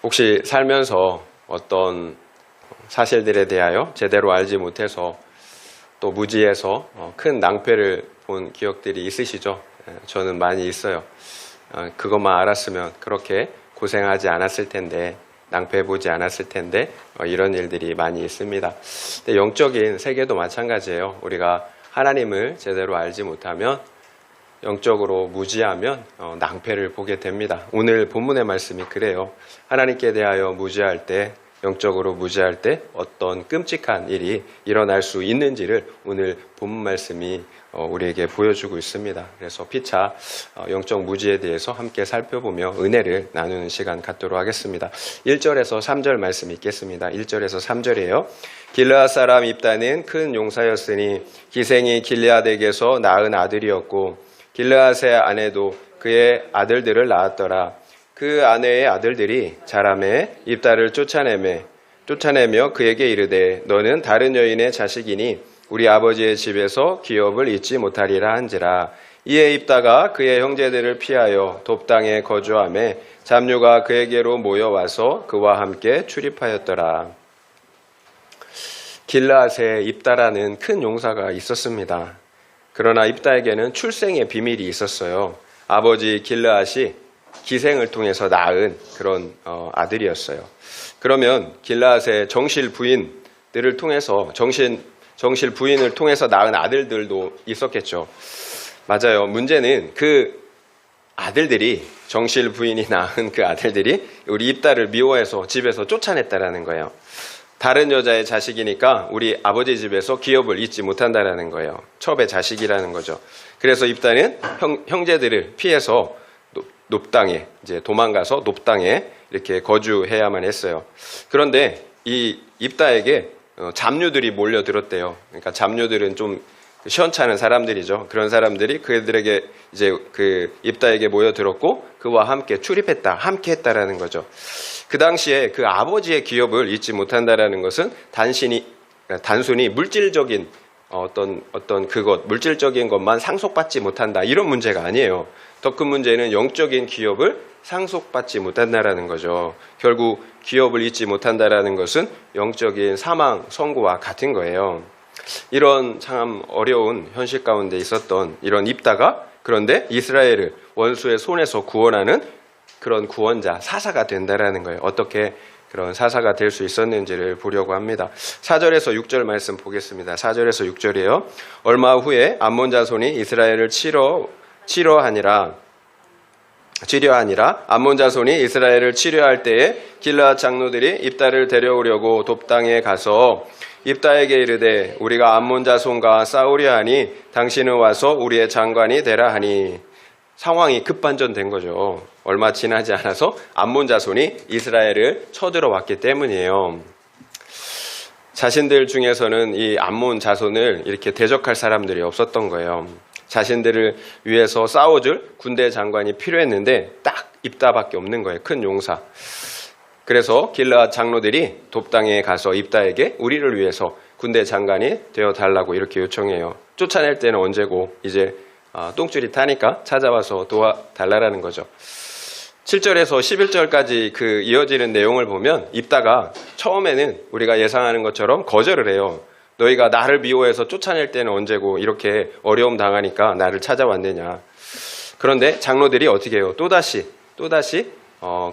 혹시 살면서 어떤 사실들에 대하여 제대로 알지 못해서 또 무지해서 큰 낭패를 본 기억들이 있으시죠? 저는 많이 있어요. 그것만 알았으면 그렇게 고생하지 않았을 텐데, 낭패 보지 않았을 텐데, 이런 일들이 많이 있습니다. 근데 영적인 세계도 마찬가지예요. 우리가 하나님을 제대로 알지 못하면, 영적으로 무지하면 낭패를 보게 됩니다. 오늘 본문의 말씀이 그래요. 하나님께 대하여 무지할 때, 영적으로 무지할 때 어떤 끔찍한 일이 일어날 수 있는지를 오늘 본문 말씀이 우리에게 보여주고 있습니다. 그래서 피차 영적 무지에 대해서 함께 살펴보며 은혜를 나누는 시간 갖도록 하겠습니다. 1절에서 3절 말씀 읽겠습니다. 1절에서 3절이에요. 길르앗 사람 입다는 큰 용사였으니 기생이 길르앗에게서 낳은 아들이었고 길르앗의 아내도 그의 아들들을 낳았더라. 그 아내의 아들들이 자라매 입다를 쫓아내며 그에게 이르되 너는 다른 여인의 자식이니 우리 아버지의 집에서 기업을 잊지 못하리라 한지라. 이에 입다가 그의 형제들을 피하여 돕당에 거주하며 잡류가 그에게로 모여와서 그와 함께 출입하였더라. 길르앗에 입다라는 큰 용사가 있었습니다. 그러나 입다에게는 출생의 비밀이 있었어요. 아버지 길르앗이 기생을 통해서 낳은 그런 아들이었어요. 그러면 길르앗의 정실 부인들을 통해서 정실 부인을 통해서 낳은 아들들도 있었겠죠. 맞아요. 문제는 그 아들들이 정실 부인이 낳은 그 아들들이 우리 입다를 미워해서 집에서 쫓아냈다라는 거예요. 다른 여자의 자식이니까 우리 아버지 집에서 기업을 잊지 못한다라는 거예요. 첩의 자식이라는 거죠. 그래서 입다는 형제들을 피해서 높당에 이제 도망가서 높당에 이렇게 거주해야만 했어요. 그런데 이 입다에게 잡류들이 몰려들었대요. 그러니까 잡류들은 좀 시원찮은 사람들이죠. 그런 사람들이 그들에게 이제 그 입다에게 모여들었고 그와 함께 출입했다, 함께 했다라는 거죠. 그 당시에 그 아버지의 기업을 잊지 못한다라는 것은 단순히 물질적인 물질적인 것만 상속받지 못한다 이런 문제가 아니에요. 더 큰 문제는 영적인 기업을 상속받지 못한다라는 거죠. 결국 기업을 잊지 못한다라는 것은 영적인 사망, 선고와 같은 거예요. 이런 참 어려운 현실 가운데 있었던 이런 입다가 그런데 이스라엘을 원수의 손에서 구원하는 그런 구원자, 사사가 된다라는 거예요. 어떻게 그런 사사가 될 수 있었는지를 보려고 합니다. 4절에서 6절 말씀 보겠습니다. 4절에서 6절이에요. 얼마 후에 암몬 자손이 이스라엘을 치료하니라 암몬 자손이 이스라엘을 치료할 때에 길르앗 장로들이 입다를 데려오려고 돕당에 가서 입다에게 이르되 우리가 암몬 자손과 싸우려 하니 당신은 와서 우리의 장관이 되라 하니 상황이 급반전된 거죠. 얼마 지나지 않아서 암몬 자손이 이스라엘을 쳐들어왔기 때문이에요. 자신들 중에서는 이 암몬 자손을 이렇게 대적할 사람들이 없었던 거예요. 자신들을 위해서 싸워줄 군대 장관이 필요했는데 딱 입다밖에 없는 거예요. 큰 용사. 그래서 길르앗 장로들이 돕당에 가서 입다에게 우리를 위해서 군대 장관이 되어달라고 이렇게 요청해요. 쫓아낼 때는 언제고 이제 똥줄이 타니까 찾아와서 도와달라는 거죠. 7절에서 11절까지 그 이어지는 내용을 보면 입다가 처음에는 우리가 예상하는 것처럼 거절을 해요. 너희가 나를 미워해서 쫓아낼 때는 언제고 이렇게 어려움 당하니까 나를 찾아왔느냐. 그런데 장로들이 어떻게 해요? 또다시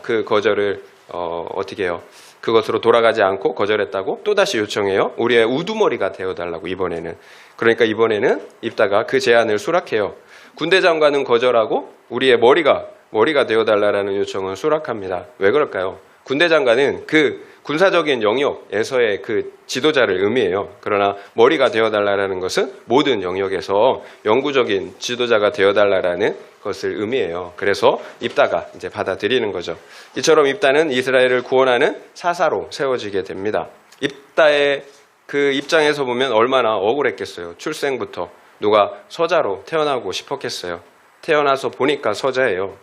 그 거절을 어떻게 해요? 그것으로 돌아가지 않고 거절했다고 또다시 요청해요. 우리의 우두머리가 되어달라고 이번에는. 그러니까 이번에는 입다가 그 제안을 수락해요. 군대 장관은 거절하고 우리의 머리가 되어달라는 요청은 수락합니다. 왜 그럴까요? 군대 장관은 그 군사적인 영역에서의 그 지도자를 의미해요. 그러나 머리가 되어달라는 것은 모든 영역에서 영구적인 지도자가 되어달라는 것을 의미해요. 그래서 입다가 이제 받아들이는 거죠. 이처럼 입다는 이스라엘을 구원하는 사사로 세워지게 됩니다. 입다의 그 입장에서 보면 얼마나 억울했겠어요. 출생부터 누가 서자로 태어나고 싶었겠어요. 태어나서 보니까 서자예요.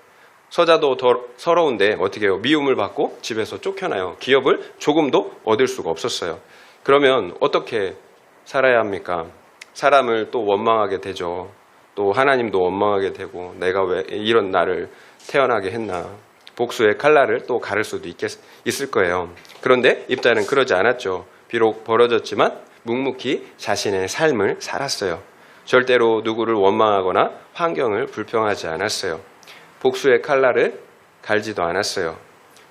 서자도 더 서러운데 어떻게 해요? 미움을 받고 집에서 쫓겨나요. 기업을 조금도 얻을 수가 없었어요. 그러면 어떻게 살아야 합니까? 사람을 또 원망하게 되죠. 또 하나님도 원망하게 되고 내가 왜 이런 나를 태어나게 했나. 복수의 칼날을 또 가를 수도 있을 거예요. 그런데 입다는 그러지 않았죠. 비록 벌어졌지만 묵묵히 자신의 삶을 살았어요. 절대로 누구를 원망하거나 환경을 불평하지 않았어요. 복수의 칼날을 갈지도 않았어요.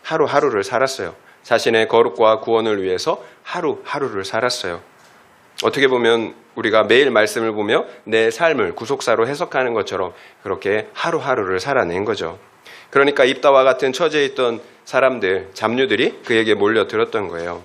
하루하루를 살았어요. 자신의 거룩과 구원을 위해서 하루하루를 살았어요. 어떻게 보면 우리가 매일 말씀을 보며 내 삶을 구속사로 해석하는 것처럼 그렇게 하루하루를 살아낸 거죠. 그러니까 입다와 같은 처지에 있던 사람들, 잡류들이 그에게 몰려들었던 거예요.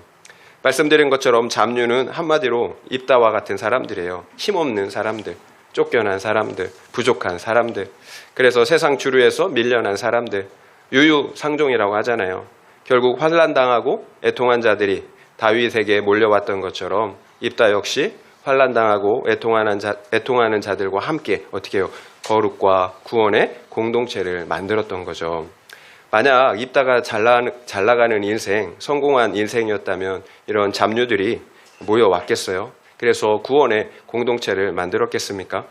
말씀드린 것처럼 잡류는 한마디로 입다와 같은 사람들이에요. 힘없는 사람들, 쫓겨난 사람들, 부족한 사람들. 그래서 세상 주류에서 밀려난 사람들, 유유상종이라고 하잖아요. 결국 환난당하고 애통한 자들이 다윗에게 몰려왔던 것처럼 입다 역시 환난당하고 애통하는 자들과 함께 어떻게 해요? 거룩과 구원의 공동체를 만들었던 거죠. 만약 입다가 잘 나가는 인생, 성공한 인생이었다면 이런 잡류들이 모여왔겠어요? 그래서 구원의 공동체를 만들었겠습니까?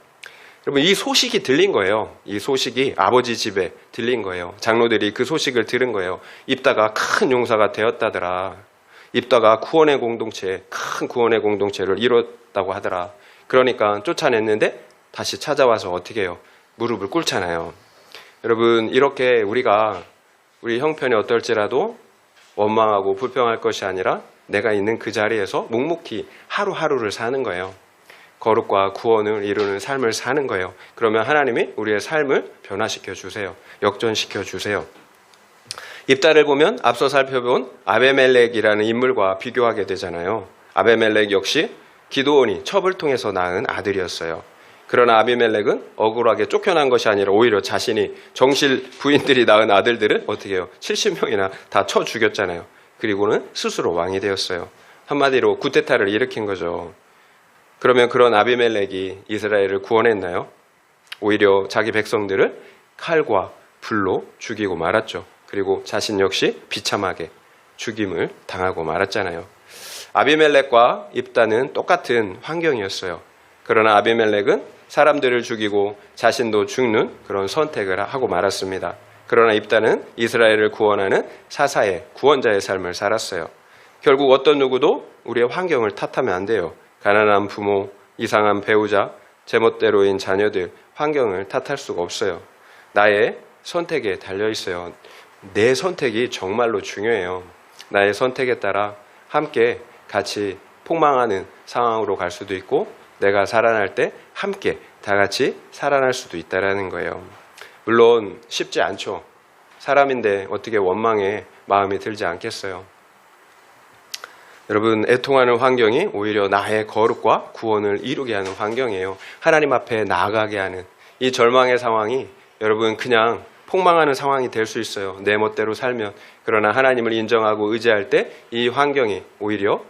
여러분, 이 소식이 들린 거예요. 이 소식이 아버지 집에 들린 거예요. 장로들이 그 소식을 들은 거예요. 입다가 큰 용사가 되었다더라. 입다가 구원의 공동체, 큰 구원의 공동체를 이뤘다고 하더라. 그러니까 쫓아냈는데 다시 찾아와서 어떻게 해요? 무릎을 꿇잖아요. 여러분, 이렇게 우리 형편이 어떨지라도 원망하고 불평할 것이 아니라 내가 있는 그 자리에서 묵묵히 하루하루를 사는 거예요. 거룩과 구원을 이루는 삶을 사는 거예요. 그러면 하나님이 우리의 삶을 변화시켜 주세요. 역전시켜 주세요. 입다를 보면 앞서 살펴본 아베멜렉이라는 인물과 비교하게 되잖아요. 아베멜렉 역시 기드온이 첩을 통해서 낳은 아들이었어요. 그러나 아비멜렉은 억울하게 쫓겨난 것이 아니라 오히려 자신이 정실 부인들이 낳은 아들들은 어떻게 해요? 70명이나 다 쳐 죽였잖아요. 그리고는 스스로 왕이 되었어요. 한마디로 쿠데타를 일으킨 거죠. 그러면 그런 아비멜렉이 이스라엘을 구원했나요? 오히려 자기 백성들을 칼과 불로 죽이고 말았죠. 그리고 자신 역시 비참하게 죽임을 당하고 말았잖아요. 아비멜렉과 입다는 똑같은 환경이었어요. 그러나 아비멜렉은 사람들을 죽이고 자신도 죽는 그런 선택을 하고 말았습니다. 그러나 입다는 이스라엘을 구원하는 사사의 구원자의 삶을 살았어요. 결국 어떤 누구도 우리의 환경을 탓하면 안 돼요. 가난한 부모, 이상한 배우자, 제멋대로인 자녀들, 환경을 탓할 수가 없어요. 나의 선택에 달려 있어요. 내 선택이 정말로 중요해요. 나의 선택에 따라 함께 같이 폭망하는 상황으로 갈 수도 있고 내가 살아날 때 함께 다 같이 살아날 수도 있다는 거예요. 물론 쉽지 않죠. 사람인데 어떻게 원망의 마음이 들지 않겠어요. 여러분, 애통하는 환경이 오히려 나의 거룩과 구원을 이루게 하는 환경이에요. 하나님 앞에 나아가게 하는 이 절망의 상황이 여러분 그냥 폭망하는 상황이 될 수 있어요. 내 멋대로 살면. 그러나 하나님을 인정하고 의지할 때 이 환경이 오히려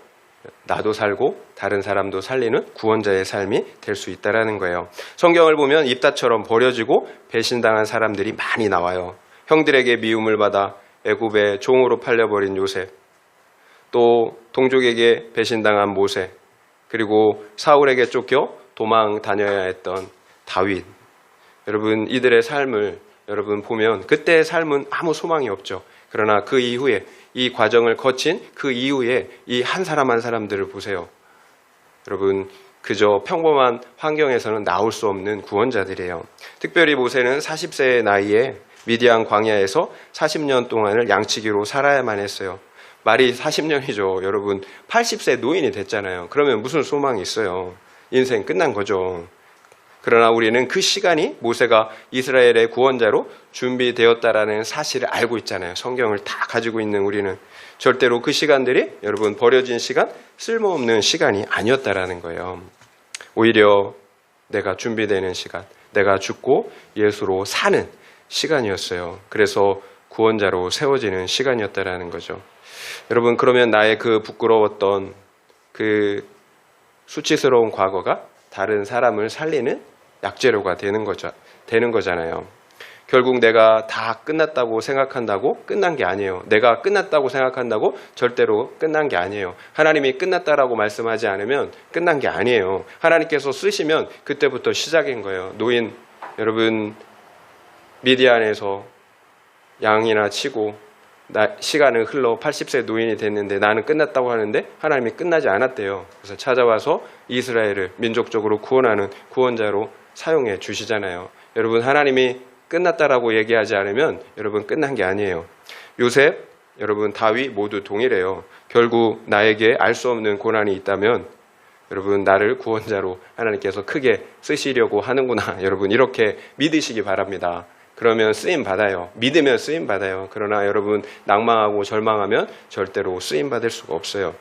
나도 살고 다른 사람도 살리는 구원자의 삶이 될 수 있다는 거예요. 성경을 보면 입다처럼 버려지고 배신당한 사람들이 많이 나와요. 형들에게 미움을 받아 애굽의 종으로 팔려버린 요셉, 또 동족에게 배신당한 모세, 그리고 사울에게 쫓겨 도망 다녀야 했던 다윗. 여러분, 이들의 삶을 여러분 보면 그때의 삶은 아무 소망이 없죠. 그러나 그 이후에 이 과정을 거친 그 이후에 이 한 사람 한 사람들을 보세요. 여러분, 그저 평범한 환경에서는 나올 수 없는 구원자들이에요. 특별히 모세는 40세의 나이에 미디안 광야에서 40년 동안을 양치기로 살아야만 했어요. 말이 40년이죠. 여러분, 80세 노인이 됐잖아요. 그러면 무슨 소망이 있어요? 인생 끝난 거죠. 그러나 우리는 그 시간이 모세가 이스라엘의 구원자로 준비되었다라는 사실을 알고 있잖아요. 성경을 다 가지고 있는 우리는 절대로 그 시간들이 여러분 버려진 시간, 쓸모없는 시간이 아니었다라는 거예요. 오히려 내가 준비되는 시간, 내가 죽고 예수로 사는 시간이었어요. 그래서 구원자로 세워지는 시간이었다라는 거죠. 여러분, 그러면 나의 그 부끄러웠던 그 수치스러운 과거가 다른 사람을 살리는 약재료가 되는 거잖아요. 결국 내가 다 끝났다고 생각한다고 끝난 게 아니에요. 내가 끝났다고 생각한다고 절대로 끝난 게 아니에요. 하나님이 끝났다라고 말씀하지 않으면 끝난 게 아니에요. 하나님께서 쓰시면 그때부터 시작인 거예요. 노인 여러분, 미디안에서 양이나 치고 시간은 흘러 80세 노인이 됐는데 나는 끝났다고 하는데 하나님이 끝나지 않았대요. 그래서 찾아와서 이스라엘을 민족적으로 구원하는 구원자로 사용해 주시잖아요. 여러분, 하나님이 끝났다라고 얘기하지 않으면 여러분 끝난 게 아니에요. 요셉, 여러분 다윗 모두 동일해요. 결국 나에게 알 수 없는 고난이 있다면 여러분 나를 구원자로 하나님께서 크게 쓰시려고 하는구나. 여러분 이렇게 믿으시기 바랍니다. 그러면 쓰임 받아요. 믿으면 쓰임 받아요. 그러나 여러분 낭망하고 절망하면 절대로 쓰임 받을 수가 없어요.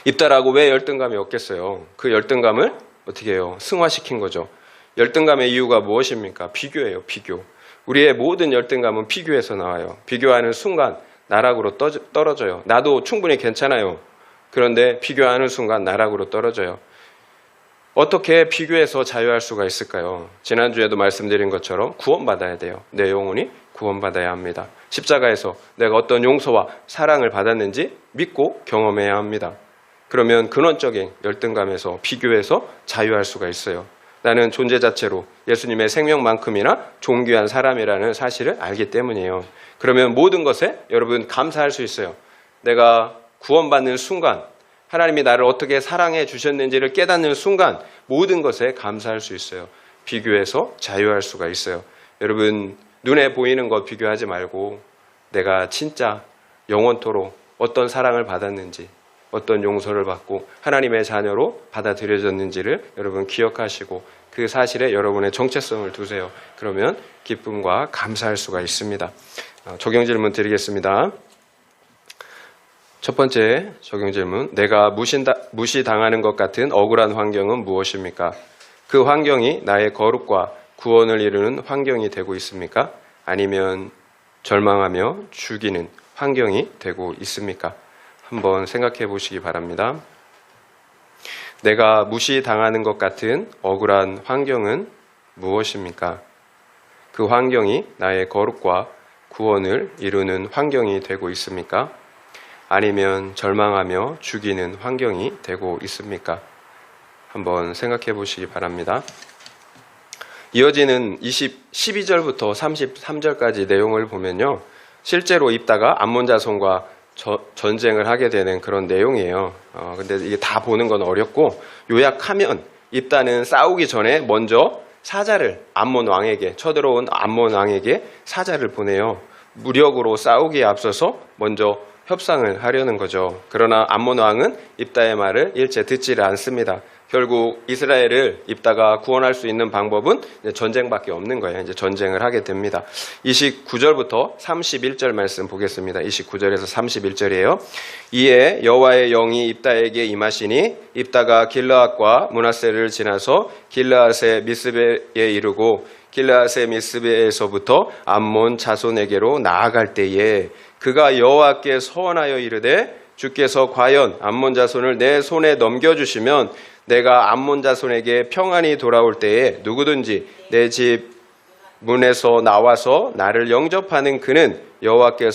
입다라고 왜 열등감이 없겠어요? 그 열등감을 어떻게 해요? 승화시킨 거죠. 열등감의 이유가 무엇입니까? 비교예요. 비교. 우리의 모든 열등감은 비교에서 나와요. 비교하는 순간 나락으로 떨어져요. 나도 충분히 괜찮아요. 그런데 비교하는 순간 나락으로 떨어져요. 어떻게 비교해서 자유할 수가 있을까요? 지난주에도 말씀드린 것처럼 구원받아야 돼요. 내 영혼이 구원받아야 합니다. 십자가에서 내가 어떤 용서와 사랑을 받았는지 믿고 경험해야 합니다. 그러면 근원적인 열등감에서 비교해서 자유할 수가 있어요. 나는 존재 자체로 예수님의 생명만큼이나 존귀한 사람이라는 사실을 알기 때문이에요. 그러면 모든 것에 여러분 감사할 수 있어요. 내가 구원받는 순간, 하나님이 나를 어떻게 사랑해 주셨는지를 깨닫는 순간 모든 것에 감사할 수 있어요. 비교해서 자유할 수가 있어요. 여러분 눈에 보이는 것 비교하지 말고 내가 진짜 영원토록 어떤 사랑을 받았는지, 어떤 용서를 받고 하나님의 자녀로 받아들여졌는지를 여러분 기억하시고 그 사실에 여러분의 정체성을 두세요. 그러면 기쁨과 감사할 수가 있습니다. 적용 질문 드리겠습니다. 첫 번째 적용 질문. 내가 무시당하는 것 같은 억울한 환경은 무엇입니까? 그 환경이 나의 거룩과 구원을 이루는 환경이 되고 있습니까? 아니면 절망하며 죽이는 환경이 되고 있습니까? 한번 생각해 보시기 바랍니다. 내가 무시당하는 것 같은 억울한 환경은 무엇입니까? 그 환경이 나의 거룩과 구원을 이루는 환경이 되고 있습니까? 아니면 절망하며 죽이는 환경이 되고 있습니까? 한번 생각해 보시기 바랍니다. 이어지는 12절부터 33절까지 내용을 보면요. 실제로 입다가 암몬 자손과 전쟁을 하게 되는 그런 내용이에요. 근데 이게 다 보는 건 어렵고 요약하면 입다는 싸우기 전에 먼저 사자를 암몬 왕에게, 쳐들어온 암몬 왕에게 사자를 보내요. 무력으로 싸우기에 앞서서 먼저 협상을 하려는 거죠. 그러나 암몬 왕은 입다의 말을 일체 듣지를 않습니다. 결국 이스라엘을 입다가 구원할 수 있는 방법은 전쟁밖에 없는 거예요. 이제 전쟁을 하게 됩니다. 29절부터 31절 말씀 보겠습니다. 29절에서 31절이에요. 이에 여호와의 영이 입다에게 임하시니 입다가 길르앗과 므낫세를 지나서 길르앗의 미스베에 이르고 길르앗의 미스베에서부터 암몬 자손에게로 나아갈 때에 그가 여호와께 서원하여 이르되 주께서 과연 암몬 자손을 내 손에 넘겨주시면 내가 암몬 자손에게 평안히 돌아올 때에 누구든지 내 집 문에서 나와서 나를 영접하는 그는 여호와께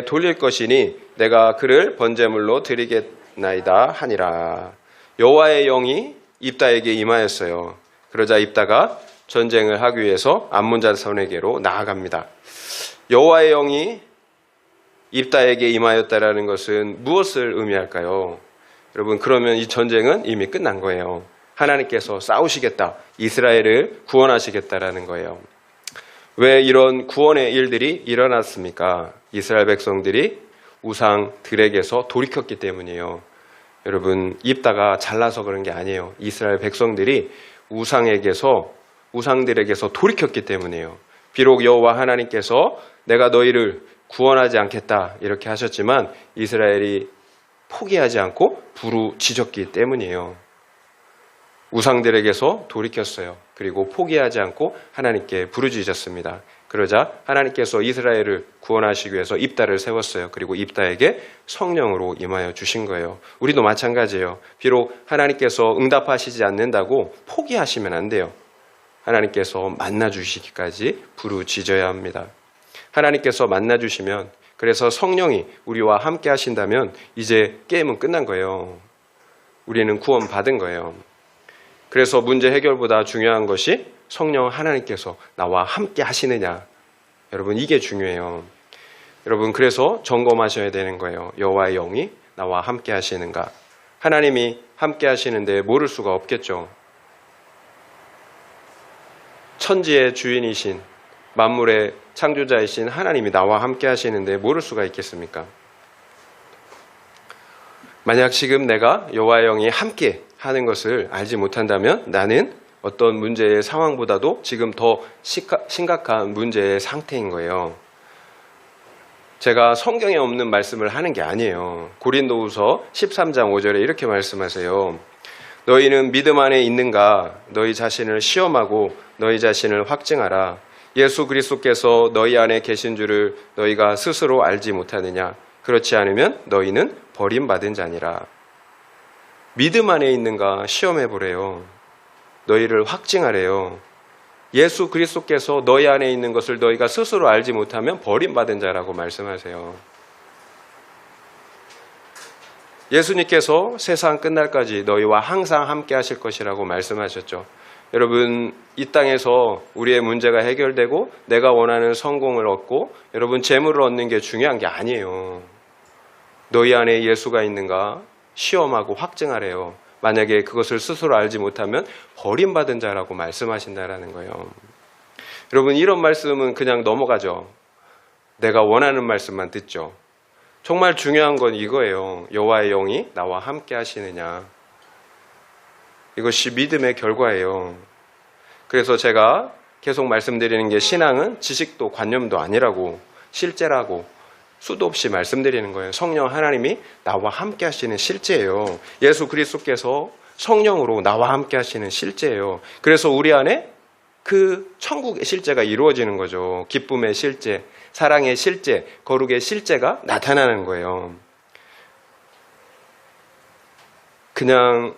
돌릴 것이니 내가 그를 번제물로 드리겠나이다 하니라. 여호와의 영이 입다에게 임하였어요. 그러자 입다가 전쟁을 하기 위해서 암몬 자손에게로 나아갑니다. 여호와의 영이 입다에게 임하였다라는 것은 무엇을 의미할까요? 여러분, 그러면 이 전쟁은 이미 끝난 거예요. 하나님께서 싸우시겠다, 이스라엘을 구원하시겠다라는 거예요. 왜 이런 구원의 일들이 일어났습니까? 이스라엘 백성들이 우상들에게서 돌이켰기 때문이에요. 여러분, 입다가 잘나서 그런 게 아니에요. 이스라엘 백성들이 우상들에게서 돌이켰기 때문이에요. 비록 여호와 하나님께서 내가 너희를 구원하지 않겠다 이렇게 하셨지만 이스라엘이 포기하지 않고 부르짖었기 때문이에요. 우상들에게서 돌이켰어요. 그리고 포기하지 않고 하나님께 부르짖었습니다. 그러자 하나님께서 이스라엘을 구원하시기 위해서 입다를 세웠어요. 그리고 입다에게 성령으로 임하여 주신 거예요. 우리도 마찬가지예요. 비록 하나님께서 응답하시지 않는다고 포기하시면 안 돼요. 하나님께서 만나주시기까지 부르짖어야 합니다. 하나님께서 만나주시면, 그래서 성령이 우리와 함께 하신다면 이제 게임은 끝난 거예요. 우리는 구원받은 거예요. 그래서 문제 해결보다 중요한 것이 성령 하나님께서 나와 함께 하시느냐, 여러분, 이게 중요해요. 여러분, 그래서 점검하셔야 되는 거예요. 여호와의 영이 나와 함께 하시는가? 하나님이 함께 하시는데 모를 수가 없겠죠. 천지의 주인이신, 만물의 창조자이신 하나님이 나와 함께 하시는데 모를 수가 있겠습니까? 만약 지금 내가 여호와의 영이 함께 하는 것을 알지 못한다면 나는 어떤 문제의 상황보다도 지금 더 심각한 문제의 상태인 거예요. 제가 성경에 없는 말씀을 하는 게 아니에요. 고린도후서 13장 5절에 이렇게 말씀하세요. 너희는 믿음 안에 있는가? 너희 자신을 시험하고 너희 자신을 확증하라. 예수 그리스도께서 너희 안에 계신 줄을 너희가 스스로 알지 못하느냐? 그렇지 않으면 너희는 버림받은 자니라. 믿음 안에 있는가 시험해 보래요. 너희를 확증하래요. 예수 그리스도께서 너희 안에 있는 것을 너희가 스스로 알지 못하면 버림받은 자라고 말씀하세요. 예수님께서 세상 끝날까지 너희와 항상 함께 하실 것이라고 말씀하셨죠. 여러분, 이 땅에서 우리의 문제가 해결되고 내가 원하는 성공을 얻고 여러분 재물을 얻는 게 중요한 게 아니에요. 너희 안에 예수가 있는가 시험하고 확증하래요. 만약에 그것을 스스로 알지 못하면 버림받은 자라고 말씀하신다라는 거예요. 여러분, 이런 말씀은 그냥 넘어가죠. 내가 원하는 말씀만 듣죠. 정말 중요한 건 이거예요. 여호와의 영이 나와 함께 하시느냐. 이것이 믿음의 결과예요. 그래서 제가 계속 말씀드리는 게 신앙은 지식도 관념도 아니라고, 실제라고 수도 없이 말씀드리는 거예요. 성령 하나님이 나와 함께 하시는 실제예요. 예수 그리스도께서 성령으로 나와 함께 하시는 실제예요. 그래서 우리 안에 그 천국의 실제가 이루어지는 거죠. 기쁨의 실제, 사랑의 실제, 거룩의 실제가 나타나는 거예요. 그냥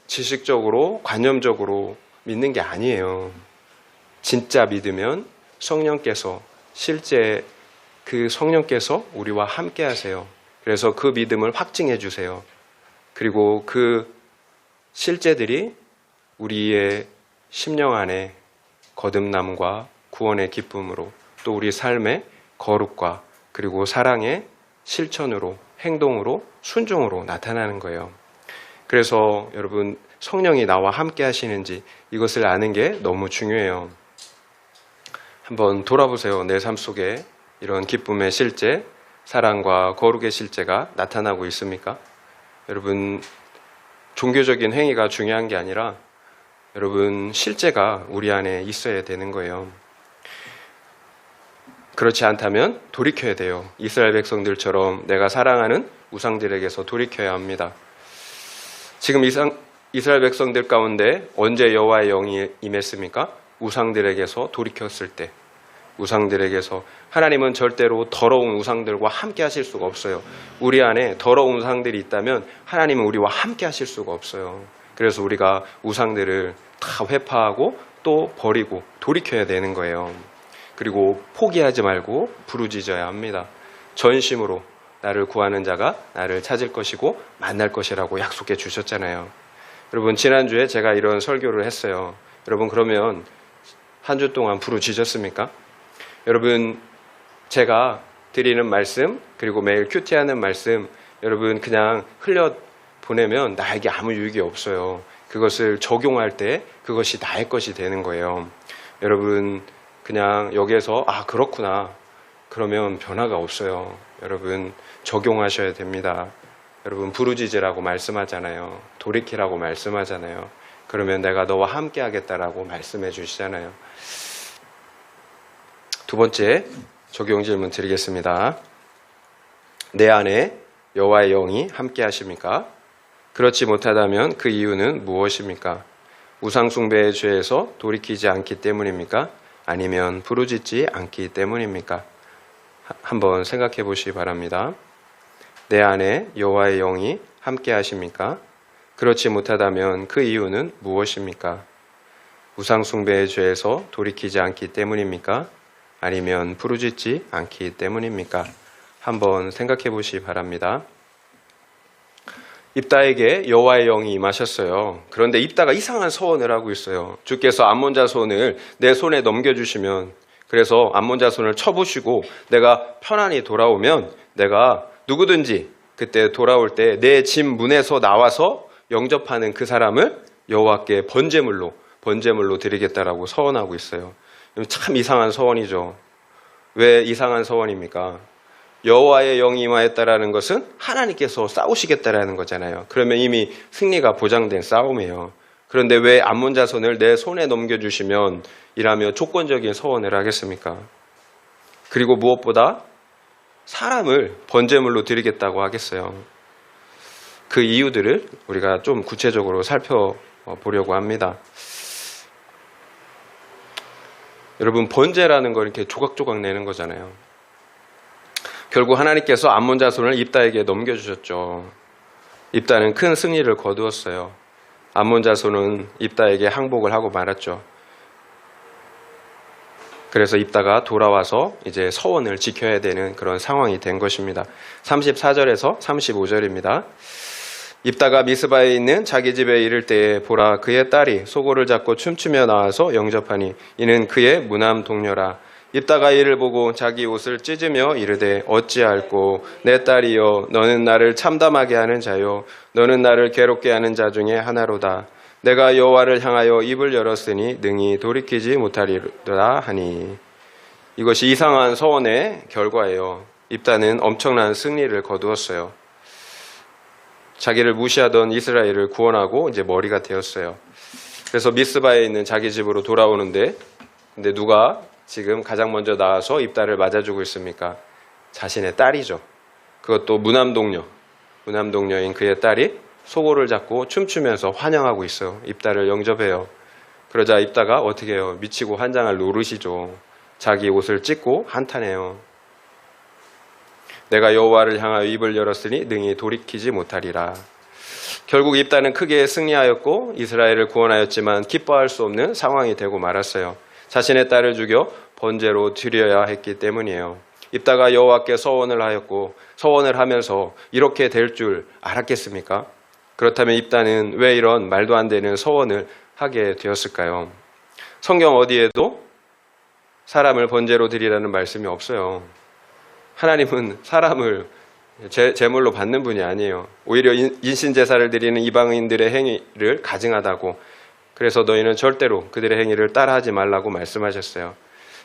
지식적으로, 관념적으로 믿는 게 아니에요. 진짜 믿으면 성령께서 실제 그 성령께서 우리와 함께 하세요. 그래서 그 믿음을 확증해 주세요. 그리고 그 실제들이 우리의 심령 안에 거듭남과 구원의 기쁨으로 또 우리 삶의 거룩과 그리고 사랑의 실천으로 행동으로 순종으로 나타나는 거예요. 그래서 여러분 성령이 나와 함께 하시는지 이것을 아는 게 너무 중요해요. 한번 돌아보세요. 내 삶 속에 이런 기쁨의 실제, 사랑과 거룩의 실제가 나타나고 있습니까? 여러분, 종교적인 행위가 중요한 게 아니라 여러분, 실제가 우리 안에 있어야 되는 거예요. 그렇지 않다면 돌이켜야 돼요. 이스라엘 백성들처럼 내가 사랑하는 우상들에게서 돌이켜야 합니다. 지금 이스라엘 백성들 가운데 언제 여호와의 영이 임했습니까? 우상들에게서 돌이켰을 때. 우상들에게서. 하나님은 절대로 더러운 우상들과 함께 하실 수가 없어요. 우리 안에 더러운 우상들이 있다면 하나님은 우리와 함께 하실 수가 없어요. 그래서 우리가 우상들을 다 회파하고 또 버리고 돌이켜야 되는 거예요. 그리고 포기하지 말고 부르짖어야 합니다. 전심으로 나를 구하는 자가 나를 찾을 것이고 만날 것이라고 약속해 주셨잖아요. 여러분, 지난주에 제가 이런 설교를 했어요. 여러분, 그러면 한 주 동안 부르짖었습니까? 여러분, 제가 드리는 말씀 그리고 매일 큐티하는 말씀 여러분 그냥 흘려보내면 나에게 아무 유익이 없어요. 그것을 적용할 때 그것이 나의 것이 되는 거예요. 여러분, 그냥 여기에서 그렇구나 그러면 변화가 없어요. 여러분, 적용하셔야 됩니다. 여러분, 부르짖으라고 말씀하잖아요. 돌이키라고 말씀하잖아요. 그러면 내가 너와 함께 하겠다라고 말씀해 주시잖아요. 두 번째 적용 질문 드리겠습니다. 내 안에 여호와의 영이 함께 하십니까? 그렇지 못하다면 그 이유는 무엇입니까? 우상 숭배의 죄에서 돌이키지 않기 때문입니까? 아니면 부르짖지 않기 때문입니까? 한번 생각해 보시기 바랍니다. 내 안에 여호와의 영이 함께 하십니까? 그렇지 못하다면 그 이유는 무엇입니까? 우상 숭배의 죄에서 돌이키지 않기 때문입니까? 아니면 부르짖지 않기 때문입니까? 한번 생각해 보시기 바랍니다. 입다에게 여호와의 영이 임하셨어요. 그런데 입다가 이상한 서원을 하고 있어요. 주께서 암몬 자손을 내 손에 넘겨주시면 그래서 암몬 자손을 쳐부시고 내가 편안히 돌아오면 내가 누구든지 그때 돌아올 때 내 집 문에서 나와서 영접하는 그 사람을 여호와께 번제물로 드리겠다라고 서원하고 있어요. 참 이상한 서원이죠. 왜 이상한 서원입니까? 여호와의 영이 임하였다라는 것은 하나님께서 싸우시겠다라는 거잖아요. 그러면 이미 승리가 보장된 싸움이에요. 그런데 왜 암몬 자손을 내 손에 넘겨주시면 이라며 조건적인 서원을 하겠습니까? 그리고 무엇보다 사람을 번제물로 드리겠다고 하겠어요. 그 이유들을 우리가 좀 구체적으로 살펴보려고 합니다. 여러분, 번제라는 걸 이렇게 조각조각 내는 거잖아요. 결국 하나님께서 암몬 자손을 입다에게 넘겨주셨죠. 입다는 큰 승리를 거두었어요. 암몬 자손은 입다에게 항복을 하고 말았죠. 그래서 입다가 돌아와서 이제 서원을 지켜야 되는 그런 상황이 된 것입니다. 34절에서 35절입니다. 입다가 미스바에 있는 자기 집에 이를 때에 보라 그의 딸이 소고를 잡고 춤추며 나와서 영접하니 이는 그의 무남 동료라. 입다가 이를 보고 자기 옷을 찢으며 이르되 어찌할꼬 내 딸이여 너는 나를 참담하게 하는 자요 너는 나를 괴롭게 하는 자 중에 하나로다. 내가 여호와를 향하여 입을 열었으니 능히 돌이키지 못하리라 하니. 이것이 이상한 서원의 결과예요. 입다는 엄청난 승리를 거두었어요. 자기를 무시하던 이스라엘을 구원하고 이제 머리가 되었어요. 그래서 미스바에 있는 자기 집으로 돌아오는데 근데 누가 지금 가장 먼저 나와서 입다를 맞아주고 있습니까? 자신의 딸이죠. 그것도 무남동녀인 그의 딸이 소고를 잡고 춤추면서 환영하고 있어요. 입다를 영접해요. 그러자 입다가 어떻게 해요? 미치고 환장할 노릇이죠. 자기 옷을 찢고 한탄해요. 내가 여호와를 향하여 입을 열었으니 능히 돌이키지 못하리라. 결국 입다는 크게 승리하였고 이스라엘을 구원하였지만 기뻐할 수 없는 상황이 되고 말았어요. 자신의 딸을 죽여 번제로 드려야 했기 때문이에요. 입다가 여호와께 서원을 하였고 서원을 하면서 이렇게 될 줄 알았겠습니까? 그렇다면 입다는 왜 이런 말도 안 되는 서원을 하게 되었을까요? 성경 어디에도 사람을 번제로 드리라는 말씀이 없어요. 하나님은 사람을 제물로 받는 분이 아니에요. 오히려 인신제사를 드리는 이방인들의 행위를 가증하다고, 그래서 너희는 절대로 그들의 행위를 따라하지 말라고 말씀하셨어요.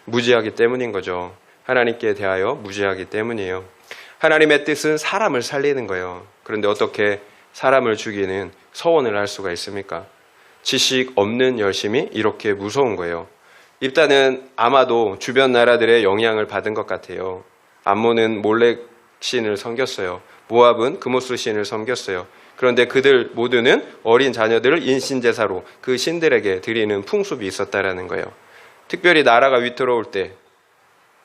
무지하기 때문인 거죠. 하나님께 대하여 무지하기 때문이에요. 하나님의 뜻은 사람을 살리는 거예요. 그런데 어떻게 사람을 죽이는 서원을 할 수가 있습니까? 지식 없는 열심이 이렇게 무서운 거예요. 입다는 아마도 주변 나라들의 영향을 받은 것 같아요. 암몬은 몰렉 신을 섬겼어요. 모압은 그모스 신을 섬겼어요. 그런데 그들 모두는 어린 자녀들을 인신제사로 그 신들에게 드리는 풍습이 있었다라는 거예요. 특별히 나라가 위태로울 때,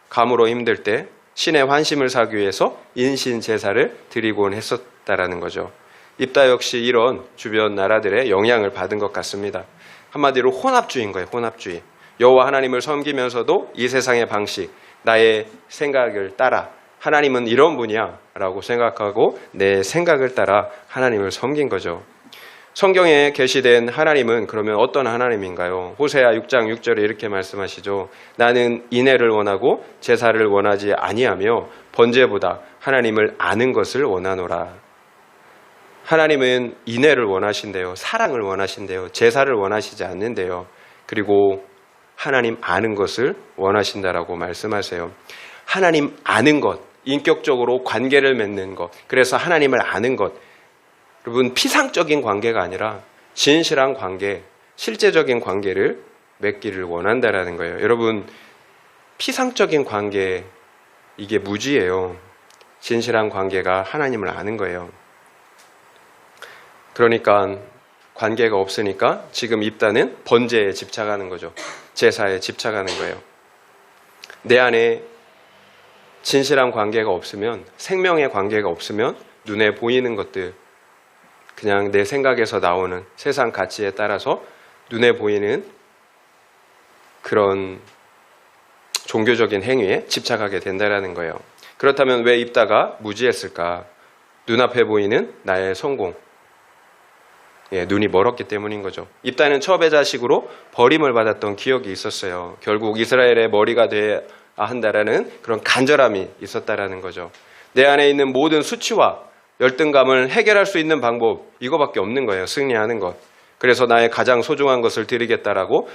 가물어 힘들 때 신의 환심을 사기 위해서 인신제사를 드리곤 했었다라는 거죠. 입다 역시 이런 주변 나라들의 영향을 받은 것 같습니다. 한마디로 혼합주의인 거예요. 혼합주의. 여호와 하나님을 섬기면서도 이 세상의 방식, 나의 생각을 따라 하나님은 이런 분이야 라고 생각하고 내 생각을 따라 하나님을 섬긴 거죠. 성경에 계시된 하나님은 그러면 어떤 하나님인가요? 호세아 6장 6절에 이렇게 말씀하시죠. 나는 인애를 원하고 제사를 원하지 아니하며 번제보다 하나님을 아는 것을 원하노라. 하나님은 인애를 원하신대요. 사랑을 원하신대요. 제사를 원하시지 않는데요. 그리고 하나님 아는 것을 원하신다라고 말씀하세요. 하나님 아는 것, 인격적으로 관계를 맺는 것, 그래서 하나님을 아는 것, 여러분 피상적인 관계가 아니라 진실한 관계, 실제적인 관계를 맺기를 원한다라는 거예요. 여러분 피상적인 관계, 이게 무지예요. 진실한 관계가 하나님을 아는 거예요. 그러니까 관계가 없으니까 지금 입다는 번제에 집착하는 거죠. 제사에 집착하는 거예요. 내 안에 진실한 관계가 없으면, 생명의 관계가 없으면 눈에 보이는 것들, 그냥 내 생각에서 나오는 세상 가치에 따라서 눈에 보이는 그런 종교적인 행위에 집착하게 된다는 거예요. 그렇다면 왜 입다가 무지했을까? 눈앞에 보이는 나의 성공, 눈이 멀었기 때문인 거죠. 입다는 첩의 자식으로 버림을 받았던 기억이 있었어요. 결국 이스라엘의 머리가 돼야 한다라는 그런 간절함이 있었다라는 거죠. 내 안에 있는 모든 수치와 열등감을 해결할 수 있는 방법, 이거밖에 없는 거예요. 승리하는 것. 그래서 나의 가장 소중한 것을 드리겠다라고